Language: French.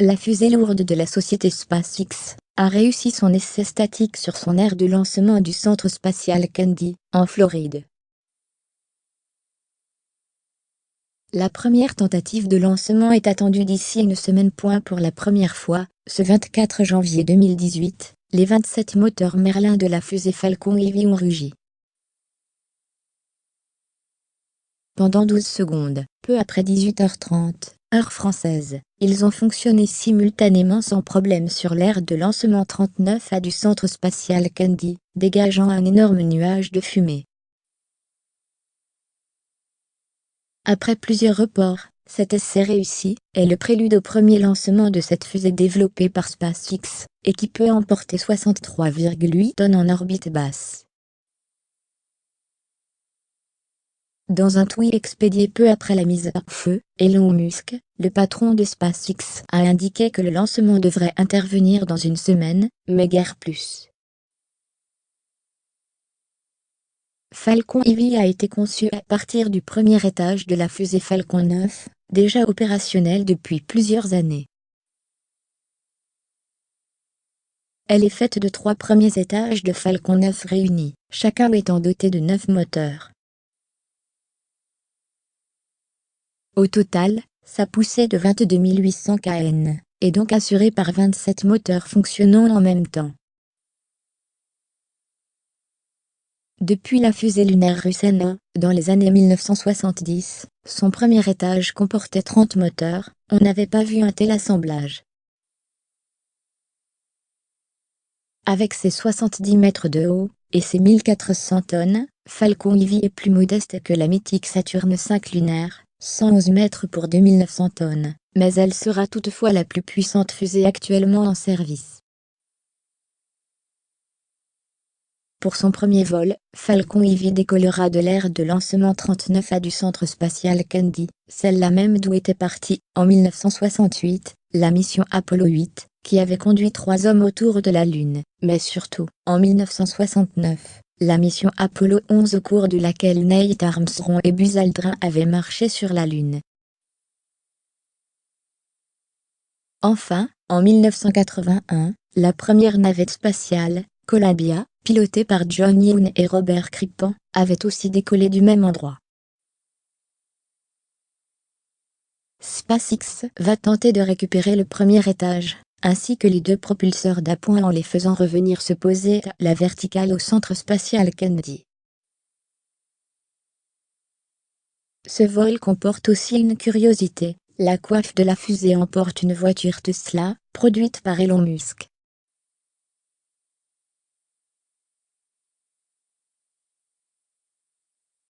La fusée lourde de la société SpaceX a réussi son essai statique sur son aire de lancement du centre spatial Kennedy, en Floride. La première tentative de lancement est attendue d'ici une semaine. Pour la première fois, ce 24 janvier 2018, les 27 moteurs Merlin de la fusée Falcon Heavy ont rugi. Pendant 12 secondes, peu après 18h30, heure française, ils ont fonctionné simultanément sans problème sur l'aire de lancement 39A du centre spatial Kennedy, dégageant un énorme nuage de fumée. Après plusieurs reports, cet essai réussi est le prélude au premier lancement de cette fusée développée par SpaceX, et qui peut emporter 63,8 tonnes en orbite basse. Dans un tweet expédié peu après la mise à feu, Elon Musk, le patron de SpaceX, a indiqué que le lancement devrait intervenir dans une semaine, mais guère plus. Falcon Heavy a été conçu à partir du premier étage de la fusée Falcon 9, déjà opérationnelle depuis plusieurs années. Elle est faite de 3 premiers étages de Falcon 9 réunis, chacun étant doté de 9 moteurs. Au total, sa poussée de 22 800 kN est donc assurée par 27 moteurs fonctionnant en même temps. Depuis la fusée lunaire russe N1, dans les années 1970, son premier étage comportait 30 moteurs, on n'avait pas vu un tel assemblage. Avec ses 70 mètres de haut, et ses 1400 tonnes, Falcon Heavy est plus modeste que la mythique Saturne V lunaire, 111 mètres pour 2900 tonnes, mais elle sera toutefois la plus puissante fusée actuellement en service. Pour son premier vol, Falcon Heavy décollera de l'aire de lancement 39A du centre spatial Kennedy, celle-là même d'où était partie, en 1968, la mission Apollo 8, qui avait conduit 3 hommes autour de la Lune, mais surtout, en 1969, la mission Apollo 11 au cours de laquelle Neil Armstrong et Buzz Aldrin avaient marché sur la Lune. Enfin, en 1981, la première navette spatiale, Columbia, pilotée par John Young et Robert Crippen, avait aussi décollé du même endroit. SpaceX va tenter de récupérer le premier étage, ainsi que les 2 propulseurs d'appoint en les faisant revenir se poser à la verticale au centre spatial Kennedy. Ce vol comporte aussi une curiosité, la coiffe de la fusée emporte une voiture Tesla, produite par Elon Musk.